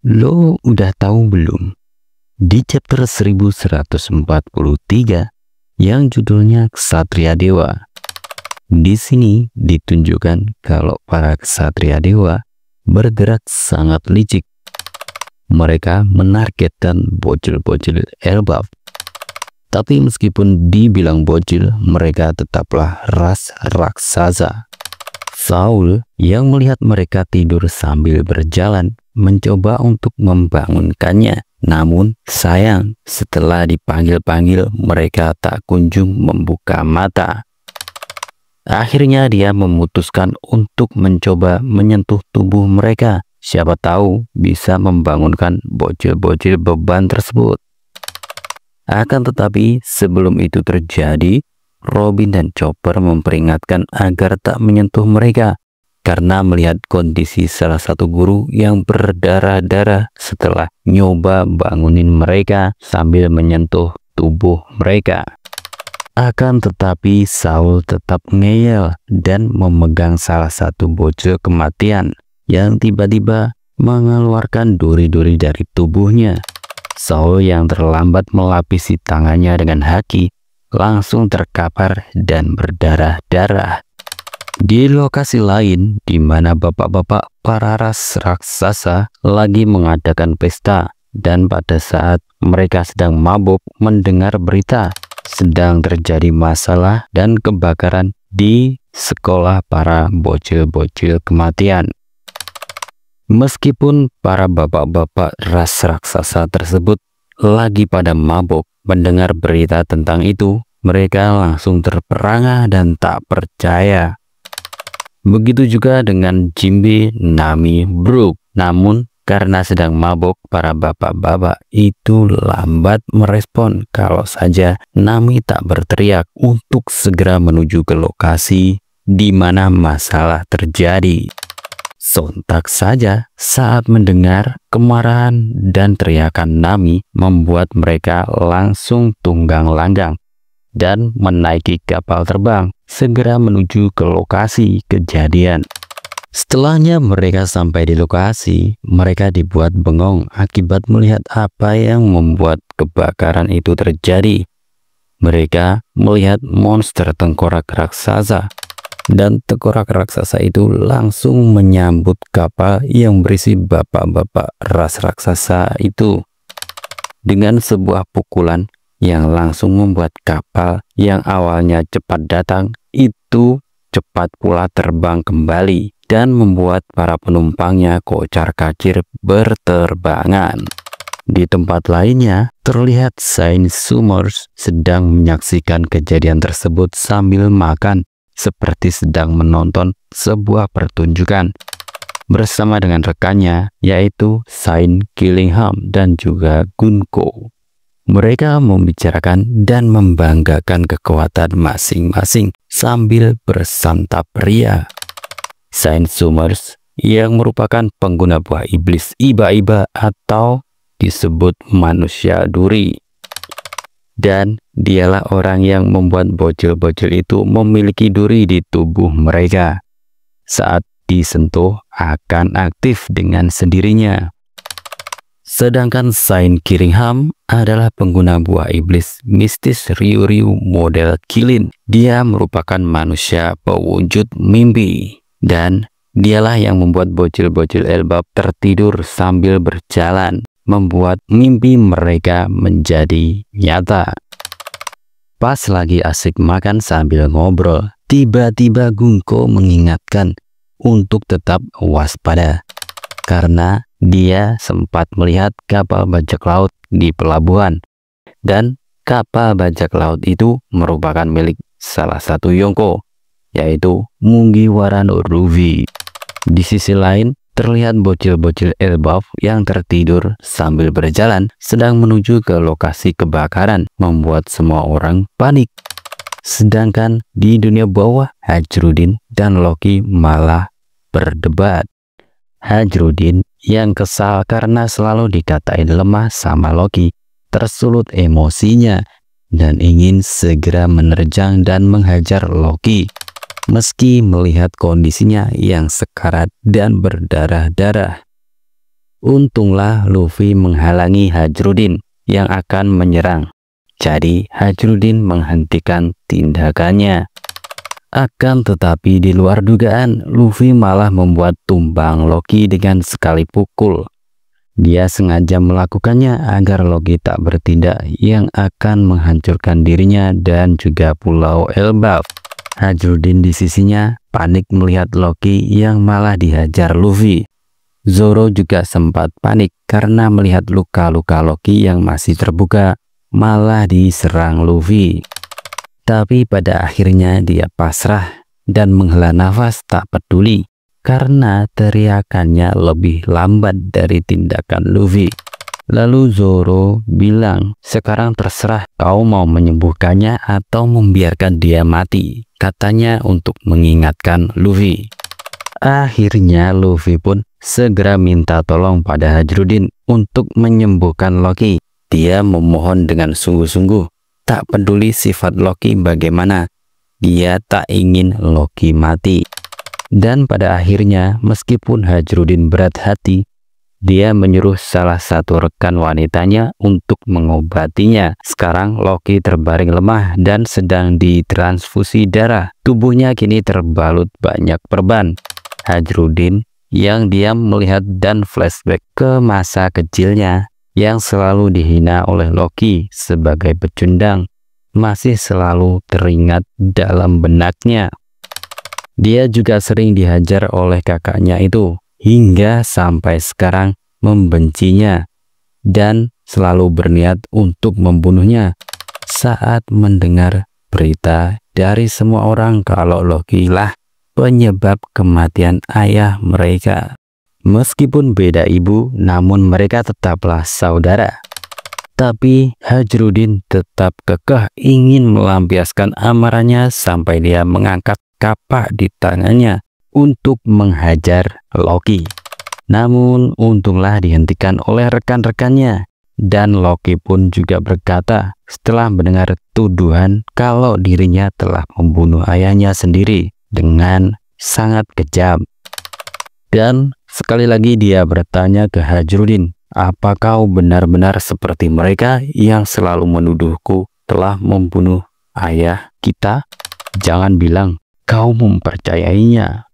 Lo udah tahu belum? Di chapter 1143 yang judulnya Ksatria Dewa. Di sini ditunjukkan kalau para ksatria dewa bergerak sangat licik. Mereka menargetkan bocil-bocil Elbaf. Tapi meskipun dibilang bocil, mereka tetaplah ras raksasa. Saul yang melihat mereka tidur sambil berjalan mencoba untuk membangunkannya. Namun sayang, setelah dipanggil-panggil mereka tak kunjung membuka mata. Akhirnya dia memutuskan untuk mencoba menyentuh tubuh mereka. Siapa tahu bisa membangunkan bocil-bocil beban tersebut. Akan tetapi sebelum itu terjadi, Robin dan Chopper memperingatkan agar tak menyentuh mereka karena melihat kondisi salah satu guru yang berdarah-darah setelah nyoba bangunin mereka sambil menyentuh tubuh mereka. Akan tetapi Saul tetap ngeyel dan memegang salah satu bocil kematian yang tiba-tiba mengeluarkan duri-duri dari tubuhnya. Saul yang terlambat melapisi tangannya dengan haki langsung terkapar dan berdarah-darah. Di lokasi lain, di mana bapak-bapak para ras raksasa lagi mengadakan pesta, dan pada saat mereka sedang mabuk mendengar berita sedang terjadi masalah dan kebakaran di sekolah para bocil-bocil kematian. Meskipun para bapak-bapak ras raksasa tersebut lagi pada mabuk mendengar berita tentang itu, mereka langsung terperangah dan tak percaya. Begitu juga dengan Jimbe, Nami, Brook. Namun karena sedang mabuk, para bapak-bapak itu lambat merespon. Kalau saja Nami tak berteriak untuk segera menuju ke lokasi di mana masalah terjadi. Sontak saja saat mendengar kemarahan dan teriakan Nami membuat mereka langsung tunggang langgang dan menaiki kapal terbang segera menuju ke lokasi kejadian. Setelahnya mereka sampai di lokasi, mereka dibuat bengong akibat melihat apa yang membuat kebakaran itu terjadi. Mereka melihat monster tengkorak raksasa, dan tengkorak raksasa itu langsung menyambut kapal yang berisi bapak-bapak ras raksasa itu dengan sebuah pukulan yang langsung membuat kapal yang awalnya cepat datang itu cepat pula terbang kembali dan membuat para penumpangnya kocar-kacir berterbangan. Di tempat lainnya, terlihat Saint Summers sedang menyaksikan kejadian tersebut sambil makan, seperti sedang menonton sebuah pertunjukan bersama dengan rekannya, yaitu Saint Killingham dan juga Gunko. Mereka membicarakan dan membanggakan kekuatan masing-masing sambil bersantap ria. Saint Summers yang merupakan pengguna buah iblis iba-iba atau disebut manusia duri. Dan dialah orang yang membuat bocil-bocil itu memiliki duri di tubuh mereka. Saat disentuh akan aktif dengan sendirinya. Sedangkan Saint Killingham adalah pengguna buah iblis mistis Riu-Riu model Kilin. Dia merupakan manusia pewujud mimpi. Dan dialah yang membuat bocil-bocil Elbaf tertidur sambil berjalan, membuat mimpi mereka menjadi nyata. Pas lagi asik makan sambil ngobrol, tiba-tiba Gunko mengingatkan untuk tetap waspada. Karena dia sempat melihat kapal bajak laut di pelabuhan. Dan kapal bajak laut itu merupakan milik salah satu Yonko, yaitu Mugiwara no Luffy. Di sisi lain, terlihat bocil-bocil Elbaf yang tertidur sambil berjalan sedang menuju ke lokasi kebakaran, membuat semua orang panik. Sedangkan di dunia bawah, Hajrudin dan Loki malah berdebat. Hajrudin yang kesal karena selalu dikatain lemah sama Loki, tersulut emosinya dan ingin segera menerjang dan menghajar Loki. Meski melihat kondisinya yang sekarat dan berdarah-darah. Untunglah Luffy menghalangi Hajrudin yang akan menyerang. Jadi Hajrudin menghentikan tindakannya. Akan tetapi di luar dugaan, Luffy malah membuat tumbang Loki dengan sekali pukul. Dia sengaja melakukannya agar Loki tak bertindak yang akan menghancurkan dirinya dan juga Pulau Elbaf. Hajrudin di sisinya panik melihat Loki yang malah dihajar Luffy. Zoro juga sempat panik karena melihat luka-luka Loki yang masih terbuka malah diserang Luffy. Tapi pada akhirnya dia pasrah dan menghela nafas tak peduli karena teriakannya lebih lambat dari tindakan Luffy. Lalu Zoro bilang, sekarang terserah kau mau menyembuhkannya atau membiarkan dia mati, katanya untuk mengingatkan Luffy. Akhirnya Luffy pun segera minta tolong pada Hajrudin untuk menyembuhkan Loki. Dia memohon dengan sungguh-sungguh. Tak peduli sifat Loki bagaimana, dia tak ingin Loki mati. Dan pada akhirnya, meskipun Hajrudin berat hati, dia menyuruh salah satu rekan wanitanya untuk mengobatinya. Sekarang Loki terbaring lemah dan sedang ditransfusi darah. Tubuhnya kini terbalut banyak perban. Hajrudin yang diam melihat dan flashback ke masa kecilnya yang selalu dihina oleh Loki sebagai pecundang, masih selalu teringat dalam benaknya. Dia juga sering dihajar oleh kakaknya itu, hingga sampai sekarang membencinya, dan selalu berniat untuk membunuhnya saat mendengar berita dari semua orang kalau Loki lah penyebab kematian ayah mereka. Meskipun beda ibu, namun mereka tetaplah saudara. Tapi Hajrudin tetap kekeh ingin melampiaskan amarahnya sampai dia mengangkat kapak di tangannya untuk menghajar Loki. Namun untunglah dihentikan oleh rekan-rekannya, dan Loki pun juga berkata setelah mendengar tuduhan kalau dirinya telah membunuh ayahnya sendiri dengan sangat kejam. Dan sekali lagi dia bertanya ke Hajrudin, apa kau benar-benar seperti mereka yang selalu menuduhku telah membunuh ayah kita? Jangan bilang kau mempercayainya.